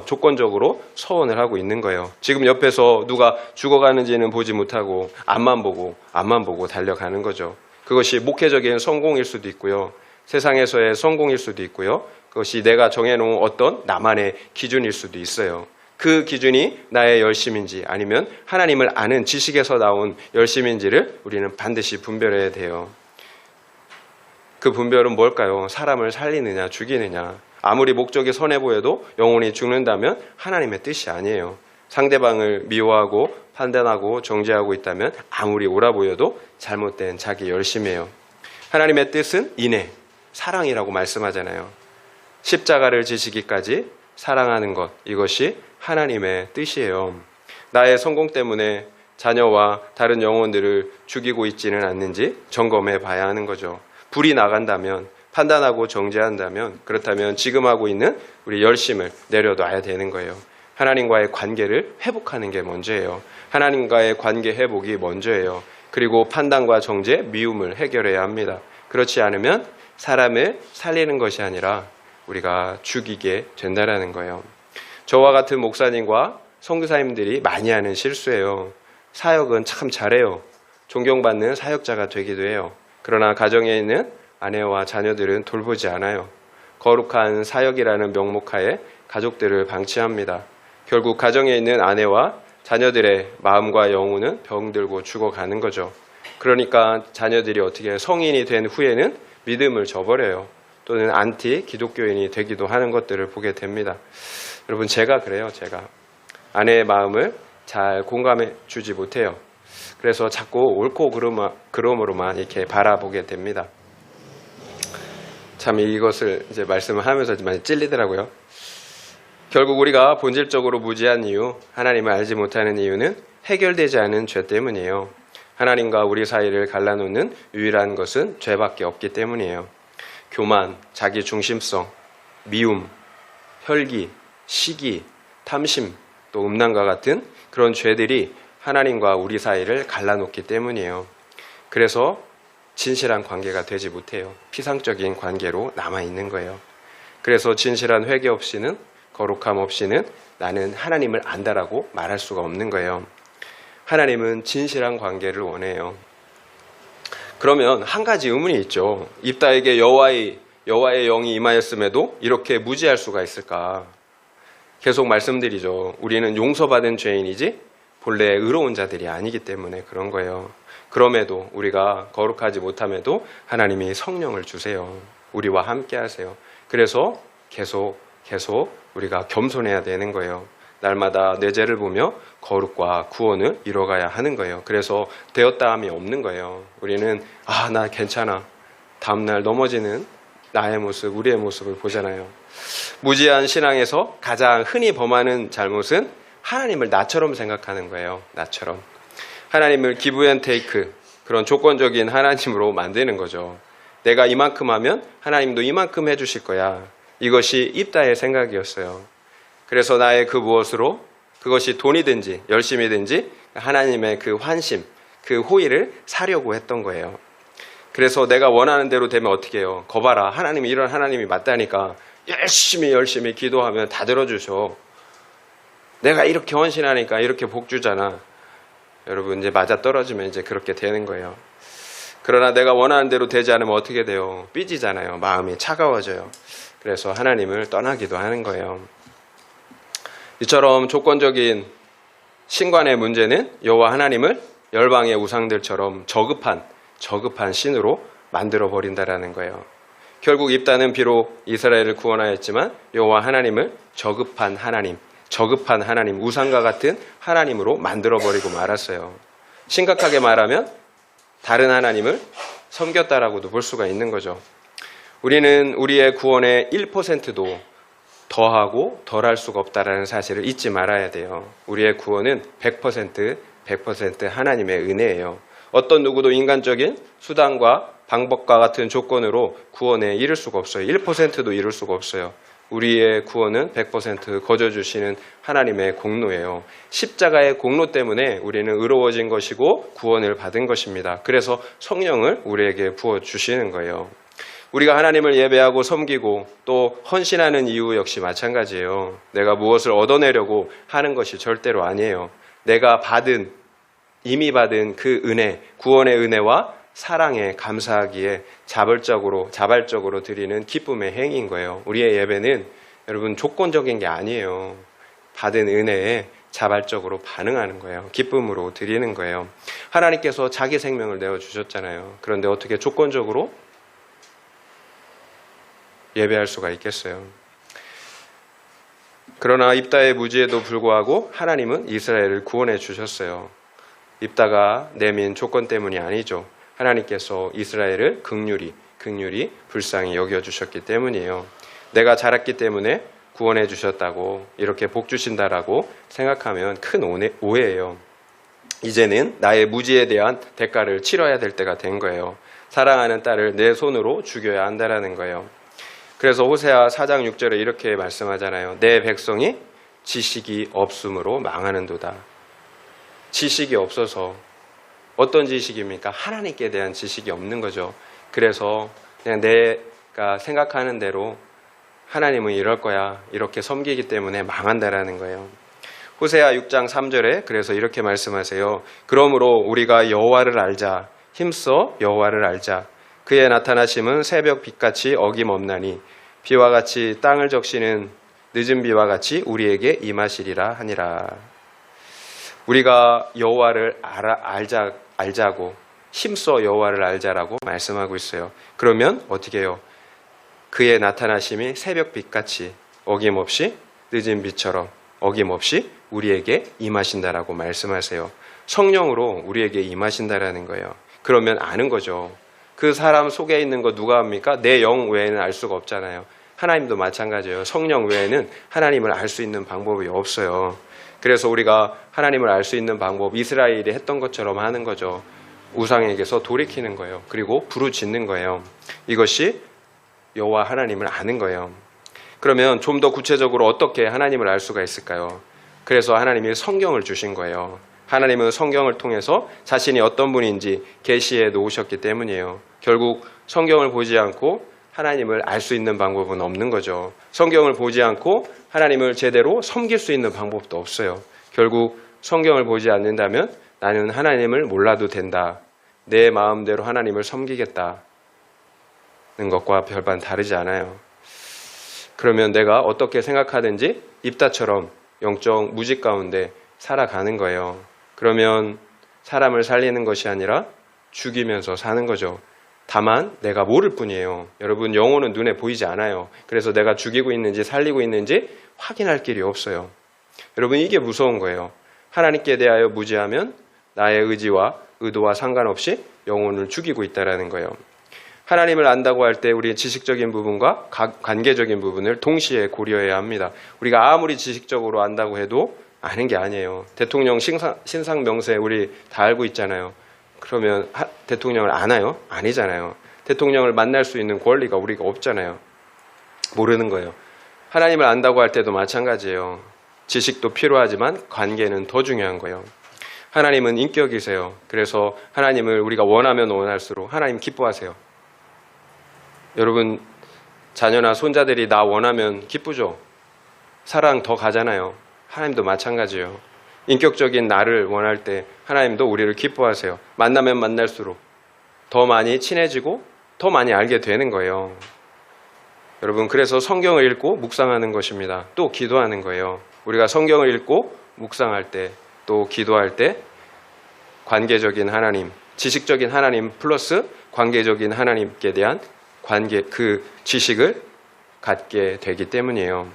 조건적으로 서원을 하고 있는 거예요. 지금 옆에서 누가 죽어가는지는 보지 못하고 앞만 보고 달려가는 거죠. 그것이 목회적인 성공일 수도 있고요. 세상에서의 성공일 수도 있고요. 그것이 내가 정해놓은 어떤 나만의 기준일 수도 있어요. 그 기준이 나의 열심인지 아니면 하나님을 아는 지식에서 나온 열심인지를 우리는 반드시 분별해야 돼요. 그 분별은 뭘까요? 사람을 살리느냐 죽이느냐. 아무리 목적이 선해 보여도 영혼이 죽는다면 하나님의 뜻이 아니에요. 상대방을 미워하고 판단하고 정죄하고 있다면 아무리 옳아 보여도 잘못된 자기 열심이에요. 하나님의 뜻은 인애, 사랑이라고 말씀하잖아요. 십자가를 지시기까지 사랑하는 것, 이것이 하나님의 뜻이에요. 나의 성공 때문에 자녀와 다른 영혼들을 죽이고 있지는 않는지 점검해 봐야 하는 거죠. 불이 나간다면, 판단하고 정죄한다면, 그렇다면 지금 하고 있는 우리 열심을 내려놔야 되는 거예요. 하나님과의 관계를 회복하는 게 먼저예요. 하나님과의 관계 회복이 먼저예요. 그리고 판단과 정죄, 미움을 해결해야 합니다. 그렇지 않으면 사람을 살리는 것이 아니라 우리가 죽이게 된다라는 거예요. 저와 같은 목사님과 선교사님들이 많이 하는 실수예요. 사역은 참 잘해요. 존경받는 사역자가 되기도 해요. 그러나 가정에 있는 아내와 자녀들은 돌보지 않아요. 거룩한 사역이라는 명목하에 가족들을 방치합니다. 결국 가정에 있는 아내와 자녀들의 마음과 영혼은 병들고 죽어가는 거죠. 그러니까 자녀들이 어떻게 성인이 된 후에는 믿음을 저버려요. 또는 안티 기독교인이 되기도 하는 것들을 보게 됩니다. 여러분, 제가 그래요. 제가 아내의 마음을 잘 공감해 주지 못해요. 그래서 자꾸 옳고 그름으로만 이렇게 바라보게 됩니다. 참 이것을 이제 말씀을 하면서 많이 찔리더라고요. 결국 우리가 본질적으로 무지한 이유, 하나님을 알지 못하는 이유는 해결되지 않은 죄 때문이에요. 하나님과 우리 사이를 갈라놓는 유일한 것은 죄밖에 없기 때문이에요. 교만, 자기 중심성, 미움, 혈기, 시기, 탐심, 또 음란과 같은 그런 죄들이 하나님과 우리 사이를 갈라놓기 때문이에요. 그래서 진실한 관계가 되지 못해요. 피상적인 관계로 남아있는 거예요. 그래서 진실한 회개 없이는, 거룩함 없이는 나는 하나님을 안다라고 말할 수가 없는 거예요. 하나님은 진실한 관계를 원해요. 그러면 한 가지 의문이 있죠. 입다에게 여호와의 영이 임하였음에도 이렇게 무지할 수가 있을까? 계속 말씀드리죠. 우리는 용서받은 죄인이지 본래 의로운 자들이 아니기 때문에 그런 거예요. 그럼에도 우리가 거룩하지 못함에도 하나님이 성령을 주세요. 우리와 함께 하세요. 그래서 계속 우리가 겸손해야 되는 거예요. 날마다 내 죄를 보며 거룩과 구원을 이뤄가야 하는 거예요. 그래서 되었다함이 없는 거예요. 우리는 나 괜찮아. 다음날 넘어지는 나의 모습, 우리의 모습을 보잖아요. 무지한 신앙에서 가장 흔히 범하는 잘못은 하나님을 나처럼 생각하는 거예요. 나처럼. 하나님을 기브 앤 테이크, 그런 조건적인 하나님으로 만드는 거죠. 내가 이만큼 하면 하나님도 이만큼 해주실 거야. 이것이 입다의 생각이었어요. 그래서 나의 그 무엇으로, 그것이 돈이든지 열심이든지 하나님의 그 환심, 그 호의를 사려고 했던 거예요. 그래서 내가 원하는 대로 되면 어떻게 해요? 거봐라. 하나님이 이런 하나님이 맞다니까 열심히 기도하면 다 들어주셔. 내가 이렇게 헌신하니까 이렇게 복 주잖아. 여러분, 이제 맞아 떨어지면 이제 그렇게 되는 거예요. 그러나 내가 원하는 대로 되지 않으면 어떻게 돼요? 삐지잖아요. 마음이 차가워져요. 그래서 하나님을 떠나기도 하는 거예요. 이처럼 조건적인 신관의 문제는 여호와 하나님을 열방의 우상들처럼 저급한 신으로 만들어 버린다라는 거예요. 결국 입다는 비록 이스라엘을 구원하였지만 여호와 하나님을 저급한 하나님, 우상과 같은 하나님으로 만들어버리고 말았어요. 심각하게 말하면 다른 하나님을 섬겼다라고도 볼 수가 있는 거죠. 우리는 우리의 구원의 1%도 더하고 덜할 수가 없다라는 사실을 잊지 말아야 돼요. 우리의 구원은 100% 하나님의 은혜예요. 어떤 누구도 인간적인 수단과 방법과 같은 조건으로 구원에 이를 수가 없어요. 1%도 이룰 수가 없어요. 우리의 구원은 100% 거저주시는 하나님의 공로예요. 십자가의 공로 때문에 우리는 의로워진 것이고 구원을 받은 것입니다. 그래서 성령을 우리에게 부어주시는 거예요. 우리가 하나님을 예배하고 섬기고 또 헌신하는 이유 역시 마찬가지예요. 내가 무엇을 얻어내려고 하는 것이 절대로 아니에요. 내가 이미 받은 그 은혜, 구원의 은혜와 사랑에 감사하기에 자발적으로 드리는 기쁨의 행위인 거예요. 우리의 예배는 여러분 조건적인 게 아니에요. 받은 은혜에 자발적으로 반응하는 거예요. 기쁨으로 드리는 거예요. 하나님께서 자기 생명을 내어주셨잖아요. 그런데 어떻게 조건적으로 예배할 수가 있겠어요? 그러나 입다의 무지에도 불구하고 하나님은 이스라엘을 구원해 주셨어요. 입다가 내민 조건 때문이 아니죠. 하나님께서 이스라엘을 긍휼히 불쌍히 여겨주셨기 때문이에요. 내가 자랐기 때문에 구원해 주셨다고 이렇게 복 주신다라고 생각하면 큰 오해예요. 이제는 나의 무지에 대한 대가를 치러야 될 때가 된 거예요. 사랑하는 딸을 내 손으로 죽여야 한다라는 거예요. 그래서 호세아 4장 6절에 이렇게 말씀하잖아요. 내 백성이 지식이 없음으로 망하는도다. 지식이 없어서 어떤 지식입니까? 하나님께 대한 지식이 없는 거죠. 그래서 그냥 내가 생각하는 대로 하나님은 이럴 거야 이렇게 섬기기 때문에 망한다라는 거예요. 호세아 6장 3절에 그래서 이렇게 말씀하세요. 그러므로 우리가 여호와를 알자. 힘써 여호와를 알자. 그의 나타나심은 새벽 빛같이 어김없나니 비와 같이 땅을 적시는 늦은 비와 같이 우리에게 임하시리라 하니라. 우리가 여호와를 알자고 힘써 여호와를 알자라고 말씀하고 있어요. 그러면 어떻게 해요? 그의 나타나심이 새벽빛같이 어김없이 늦은 빛처럼 어김없이 우리에게 임하신다라고 말씀하세요. 성령으로 우리에게 임하신다라는 거예요. 그러면 아는 거죠. 그 사람 속에 있는 거 누가 합니까? 내 영 외에는 알 수가 없잖아요. 하나님도 마찬가지예요. 성령 외에는 하나님을 알 수 있는 방법이 없어요. 그래서 우리가 하나님을 알 수 있는 방법, 이스라엘이 했던 것처럼 하는 거죠. 우상에게서 돌이키는 거예요. 그리고 부르짖는 거예요. 이것이 여호와 하나님을 아는 거예요. 그러면 좀 더 구체적으로 어떻게 하나님을 알 수가 있을까요? 그래서 하나님이 성경을 주신 거예요. 하나님은 성경을 통해서 자신이 어떤 분인지 계시해 놓으셨기 때문이에요. 결국 성경을 보지 않고 하나님을 알 수 있는 방법은 없는 거죠. 성경을 보지 않고 하나님을 제대로 섬길 수 있는 방법도 없어요. 결국 성경을 보지 않는다면 나는 하나님을 몰라도 된다. 내 마음대로 하나님을 섬기겠다는 것과 별반 다르지 않아요. 그러면 내가 어떻게 생각하든지 입다처럼 영적 무지 가운데 살아가는 거예요. 그러면 사람을 살리는 것이 아니라 죽이면서 사는 거죠. 다만 내가 모를 뿐이에요. 여러분, 영혼은 눈에 보이지 않아요. 그래서 내가 죽이고 있는지 살리고 있는지 확인할 길이 없어요. 여러분, 이게 무서운 거예요. 하나님께 대하여 무지하면 나의 의지와 의도와 상관없이 영혼을 죽이고 있다는 거예요. 하나님을 안다고 할 때 우리의 지식적인 부분과 관계적인 부분을 동시에 고려해야 합니다. 우리가 아무리 지식적으로 안다고 해도 아는 게 아니에요. 대통령 신상 명세 우리 다 알고 있잖아요. 그러면 대통령을 아나요? 아니잖아요. 대통령을 만날 수 있는 권리가 우리가 없잖아요. 모르는 거예요. 하나님을 안다고 할 때도 마찬가지예요. 지식도 필요하지만 관계는 더 중요한 거예요. 하나님은 인격이세요. 그래서 하나님을 우리가 원하면 원할수록 하나님 기뻐하세요. 여러분, 자녀나 손자들이 나 원하면 기쁘죠? 사랑 더 가잖아요. 하나님도 마찬가지예요. 인격적인 나를 원할 때 하나님도 우리를 기뻐하세요. 만나면 만날수록 더 많이 친해지고 더 많이 알게 되는 거예요. 여러분, 그래서 성경을 읽고 묵상하는 것입니다. 또 기도하는 거예요. 우리가 성경을 읽고 묵상할 때 또 기도할 때 관계적인 하나님, 지식적인 하나님 플러스 관계적인 하나님께 대한 관계, 그 지식을 갖게 되기 때문이에요.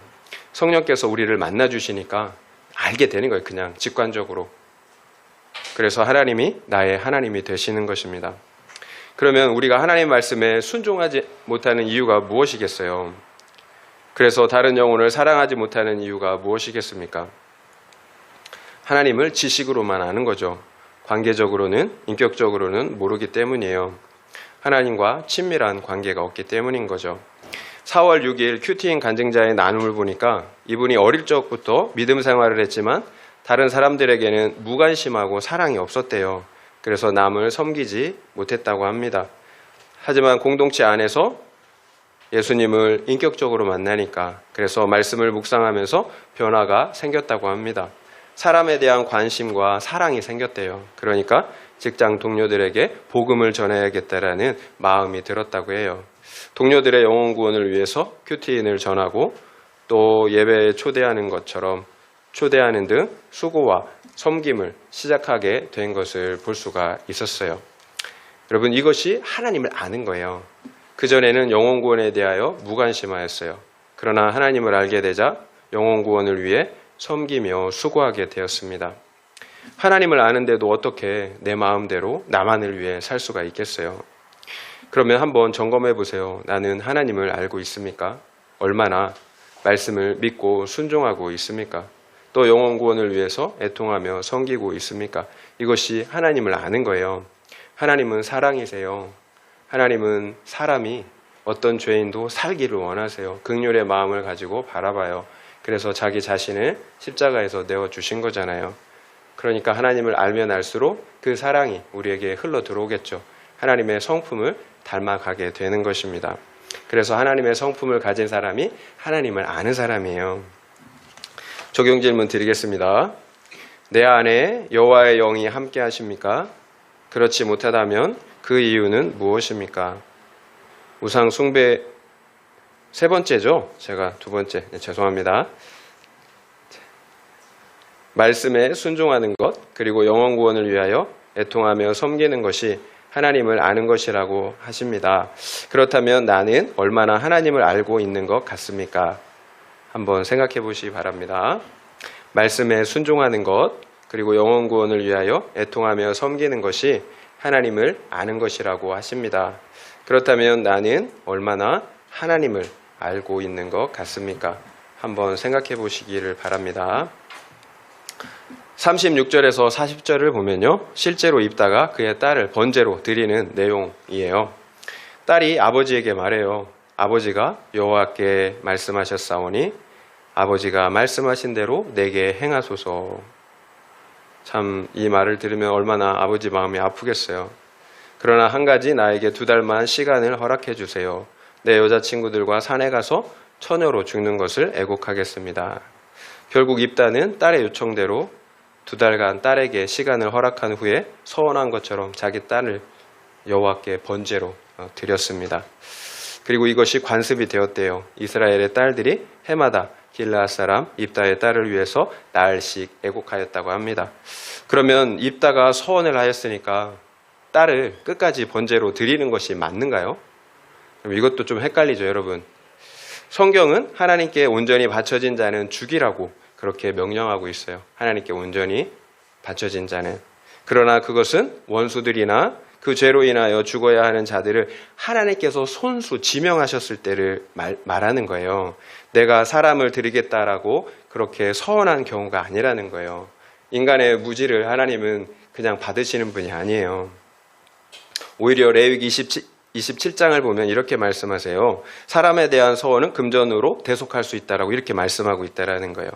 성령께서 우리를 만나주시니까 알게 되는 거예요. 그냥 직관적으로. 그래서 하나님이 나의 하나님이 되시는 것입니다. 그러면 우리가 하나님 말씀에 순종하지 못하는 이유가 무엇이겠어요? 그래서 다른 영혼을 사랑하지 못하는 이유가 무엇이겠습니까? 하나님을 지식으로만 아는 거죠. 관계적으로는, 인격적으로는 모르기 때문이에요. 하나님과 친밀한 관계가 없기 때문인 거죠. 4월 6일 큐티인 간증자의 나눔을 보니까 이분이 어릴 적부터 믿음 생활을 했지만 다른 사람들에게는 무관심하고 사랑이 없었대요. 그래서 남을 섬기지 못했다고 합니다. 하지만 공동체 안에서 예수님을 인격적으로 만나니까 그래서 말씀을 묵상하면서 변화가 생겼다고 합니다. 사람에 대한 관심과 사랑이 생겼대요. 그러니까 직장 동료들에게 복음을 전해야겠다라는 마음이 들었다고 해요. 동료들의 영혼 구원을 위해서 큐티인을 전하고 또 예배에 초대하는 것처럼 초대하는 등 수고와 섬김을 시작하게 된 것을 볼 수가 있었어요. 여러분, 이것이 하나님을 아는 거예요. 그전에는 영혼 구원에 대하여 무관심하였어요. 그러나 하나님을 알게 되자 영혼 구원을 위해 섬기며 수고하게 되었습니다. 하나님을 아는데도 어떻게 내 마음대로 나만을 위해 살 수가 있겠어요? 그러면 한번 점검해 보세요. 나는 하나님을 알고 있습니까? 얼마나 말씀을 믿고 순종하고 있습니까? 또 영혼 구원을 위해서 애통하며 섬기고 있습니까? 이것이 하나님을 아는 거예요. 하나님은 사랑이세요. 하나님은 사람이 어떤 죄인도 살기를 원하세요. 긍휼의 마음을 가지고 바라봐요. 그래서 자기 자신을 십자가에서 내어주신 거잖아요. 그러니까 하나님을 알면 알수록 그 사랑이 우리에게 흘러 들어오겠죠. 하나님의 성품을 닮아가게 되는 것입니다. 그래서 하나님의 성품을 가진 사람이 하나님을 아는 사람이에요. 적용 질문 드리겠습니다. 내 안에 여호와의 영이 함께 하십니까? 그렇지 못하다면 그 이유는 무엇입니까? 우상 숭배 세 번째죠. 제가 두 번째, 죄송합니다. 말씀에 순종하는 것, 그리고 영혼 구원을 위하여 애통하며 섬기는 것이 하나님을 아는 것이라고 하십니다. 그렇다면 나는 얼마나 하나님을 알고 있는 것 같습니까? 한번 생각해 보시기 바랍니다. 말씀에 순종하는 것, 그리고 영혼 구원을 위하여 애통하며 섬기는 것이 하나님을 아는 것이라고 하십니다. 그렇다면 나는 얼마나 하나님을 알고 있는 것 같습니까? 한번 생각해 보시기를 바랍니다. 36절에서 40절을 보면요, 실제로 입다가 그의 딸을 번제로 드리는 내용이에요. 딸이 아버지에게 말해요. 아버지가 여호와께 말씀하셨사오니 아버지가 말씀하신 대로 내게 행하소서. 참 이 말을 들으면 얼마나 아버지 마음이 아프겠어요. 그러나 한 가지 나에게 2달만 시간을 허락해 주세요. 내 여자친구들과 산에 가서 처녀로 죽는 것을 애곡하겠습니다. 결국 입다는 딸의 요청대로 2달간 딸에게 시간을 허락한 후에 서원한 것처럼 자기 딸을 여호와께 번제로 드렸습니다. 그리고 이것이 관습이 되었대요. 이스라엘의 딸들이 해마다 길르앗 사람 입다의 딸을 위해서 나흘씩 애곡하였다고 합니다. 그러면 입다가 서원을 하였으니까 딸을 끝까지 번제로 드리는 것이 맞는가요? 그럼 이것도 좀 헷갈리죠, 여러분. 성경은 하나님께 온전히 바쳐진 자는 죽이라고 그렇게 명령하고 있어요. 하나님께 온전히 바쳐진 자는. 그러나 그것은 원수들이나 그 죄로 인하여 죽어야 하는 자들을 하나님께서 손수 지명하셨을 때를 말하는 거예요. 내가 사람을 드리겠다라고 그렇게 서원한 경우가 아니라는 거예요. 인간의 무지를 하나님은 그냥 받으시는 분이 아니에요. 오히려 레위기 27장을 보면 이렇게 말씀하세요. 사람에 대한 서원은 금전으로 대속할 수 있다라고 이렇게 말씀하고 있다라는 거예요.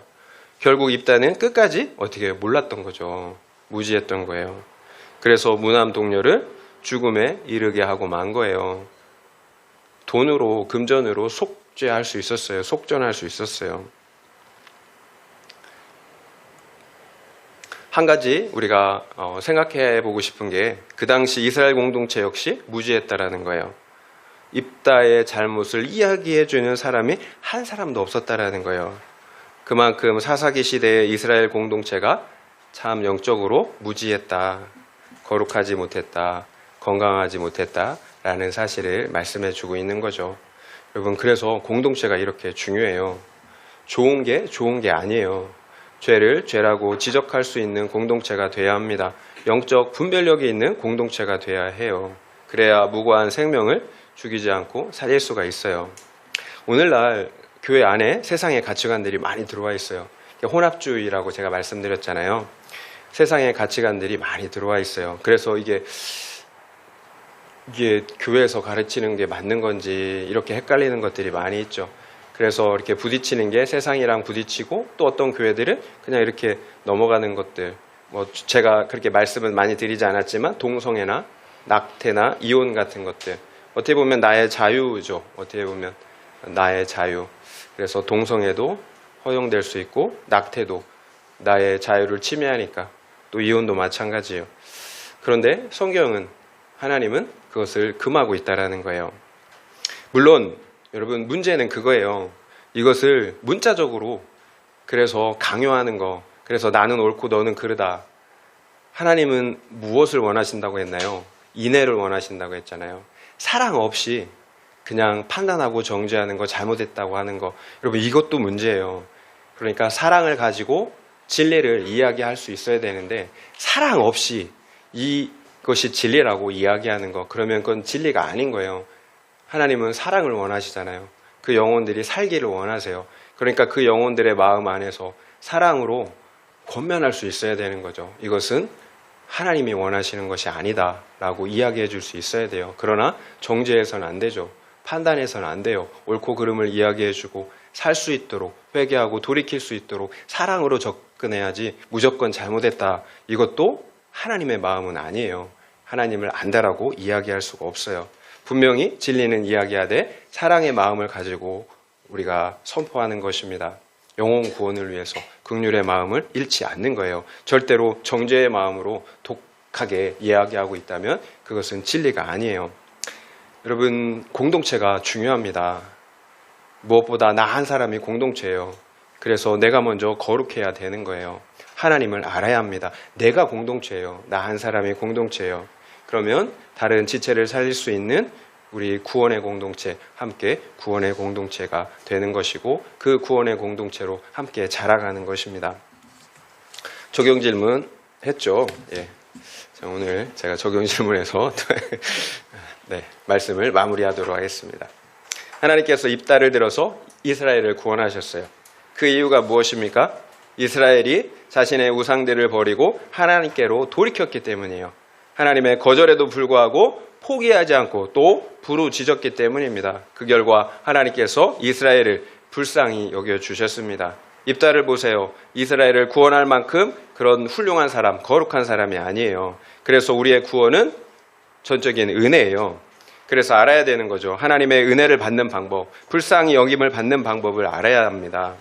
결국 입다는 끝까지 어떻게 몰랐던 거죠. 무지했던 거예요. 그래서 무남 동료를 죽음에 이르게 하고 만 거예요. 돈으로, 금전으로 속죄할 수 있었어요. 속전할 수 있었어요. 한 가지 우리가 생각해 보고 싶은 게 그 당시 이스라엘 공동체 역시 무지했다라는 거예요. 입다의 잘못을 이야기해 주는 사람이 한 사람도 없었다라는 거예요. 그만큼 사사기 시대의 이스라엘 공동체가 참 영적으로 무지했다, 거룩하지 못했다, 건강하지 못했다라는 사실을 말씀해 주고 있는 거죠. 여러분, 그래서 공동체가 이렇게 중요해요. 좋은 게 아니에요. 죄를 죄라고 지적할 수 있는 공동체가 돼야 합니다. 영적 분별력이 있는 공동체가 돼야 해요. 그래야 무고한 생명을 죽이지 않고 살릴 수가 있어요. 오늘날 교회 안에 세상의 가치관들이 많이 들어와 있어요. 혼합주의라고 제가 말씀드렸잖아요. 세상의 가치관들이 많이 들어와 있어요. 그래서 이게 이게 교회에서 가르치는 게 맞는 건지 이렇게 헷갈리는 것들이 많이 있죠. 그래서 이렇게 부딪히는 게 세상이랑 부딪히고 또 어떤 교회들은 그냥 이렇게 넘어가는 것들. 뭐 제가 그렇게 말씀은 많이 드리지 않았지만 동성애나 낙태나 이혼 같은 것들. 어떻게 보면 나의 자유죠. 어떻게 보면 나의 자유. 그래서 동성애도 허용될 수 있고 낙태도 나의 자유를 침해하니까 또 이혼도 마찬가지예요. 그런데 성경은 하나님은 그것을 금하고 있다라는 거예요. 물론 여러분 문제는 그거예요. 이것을 문자적으로 그래서 강요하는 거. 그래서 나는 옳고 너는 그르다. 하나님은 무엇을 원하신다고 했나요? 인애를 원하신다고 했잖아요. 사랑 없이 그냥 판단하고 정죄하는 거, 잘못했다고 하는 거. 여러분 이것도 문제예요. 그러니까 사랑을 가지고 진리를 이야기할 수 있어야 되는데 사랑 없이 이것이 진리라고 이야기하는 거, 그러면 그건 진리가 아닌 거예요. 하나님은 사랑을 원하시잖아요. 그 영혼들이 살기를 원하세요. 그러니까 그 영혼들의 마음 안에서 사랑으로 권면할 수 있어야 되는 거죠. 이것은 하나님이 원하시는 것이 아니다 라고 이야기해 줄 수 있어야 돼요. 그러나 정죄해서는 안 되죠. 판단해서는 안 돼요. 옳고 그름을 이야기해 주고 살 수 있도록 회개하고 돌이킬 수 있도록 사랑으로 접근해야지 무조건 잘못했다. 이것도 하나님의 마음은 아니에요. 하나님을 안다라고 이야기할 수가 없어요. 분명히 진리는 이야기하되 사랑의 마음을 가지고 우리가 선포하는 것입니다. 영혼 구원을 위해서 긍휼의 마음을 잃지 않는 거예요. 절대로 정죄의 마음으로 독하게 이야기하고 있다면 그것은 진리가 아니에요. 여러분 공동체가 중요합니다. 무엇보다 나 한 사람이 공동체예요. 그래서 내가 먼저 거룩해야 되는 거예요. 하나님을 알아야 합니다. 내가 공동체예요. 나 한 사람이 공동체예요. 그러면 다른 지체를 살릴 수 있는 우리 구원의 공동체, 함께 구원의 공동체가 되는 것이고 그 구원의 공동체로 함께 자라가는 것입니다. 적용 질문 했죠? 예. 자, 오늘 제가 적용 질문에서 네, 말씀을 마무리하도록 하겠습니다. 하나님께서 입다를 들어서 이스라엘을 구원하셨어요. 그 이유가 무엇입니까? 이스라엘이 자신의 우상들을 버리고 하나님께로 돌이켰기 때문이에요. 하나님의 거절에도 불구하고 포기하지 않고 또 부르짖었기 때문입니다. 그 결과 하나님께서 이스라엘을 불쌍히 여겨주셨습니다. 입다를 보세요. 이스라엘을 구원할 만큼 그런 훌륭한 사람, 거룩한 사람이 아니에요. 그래서 우리의 구원은 전적인 은혜예요. 그래서 알아야 되는 거죠. 하나님의 은혜를 받는 방법, 불쌍히 여김을 받는 방법을 알아야 합니다.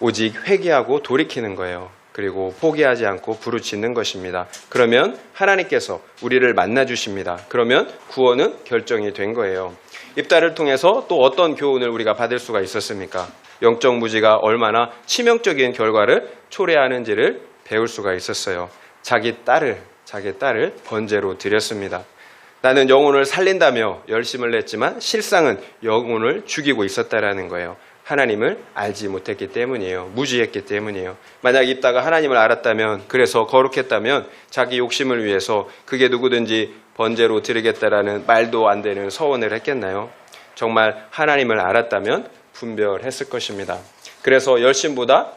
오직 회개하고 돌이키는 거예요. 그리고 포기하지 않고 부르짖는 것입니다. 그러면 하나님께서 우리를 만나주십니다. 그러면 구원은 결정이 된 거예요. 입다를 통해서 또 어떤 교훈을 우리가 받을 수가 있었습니까? 영적 무지가 얼마나 치명적인 결과를 초래하는지를 배울 수가 있었어요. 자기 딸을 번제로 드렸습니다. 나는 영혼을 살린다며 열심을 냈지만 실상은 영혼을 죽이고 있었다라는 거예요. 하나님을 알지 못했기 때문이에요. 무지했기 때문이에요. 만약 입다가 하나님을 알았다면, 그래서 거룩했다면 자기 욕심을 위해서 그게 누구든지 번제로 드리겠다라는 말도 안 되는 서원을 했겠나요? 정말 하나님을 알았다면 분별했을 것입니다. 그래서 열심보다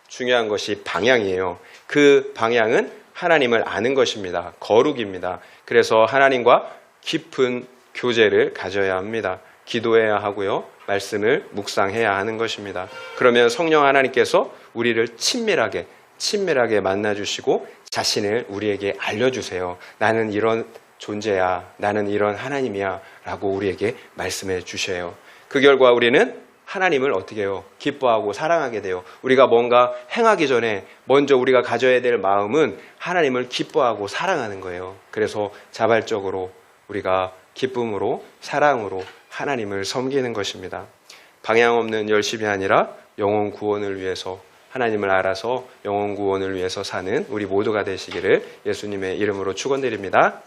중요한 것이 방향이에요. 그 방향은 하나님을 아는 것입니다. 거룩입니다. 그래서 하나님과 깊은 교제를 가져야 합니다. 기도해야 하고요. 말씀을 묵상해야 하는 것입니다. 그러면 성령 하나님께서 우리를 친밀하게 만나주시고 자신을 우리에게 알려주세요. 나는 이런 존재야. 나는 이런 하나님이야. 라고 우리에게 말씀해 주셔요. 그 결과 우리는 하나님을 어떻게 해요? 기뻐하고 사랑하게 돼요. 우리가 뭔가 행하기 전에 먼저 우리가 가져야 될 마음은 하나님을 기뻐하고 사랑하는 거예요. 그래서 자발적으로 우리가 기쁨으로 사랑으로 하나님을 섬기는 것입니다. 방향 없는 열심이 아니라 영혼 구원을 위해서 하나님을 알아서 영혼 구원을 위해서 사는 우리 모두가 되시기를 예수님의 이름으로 축원드립니다.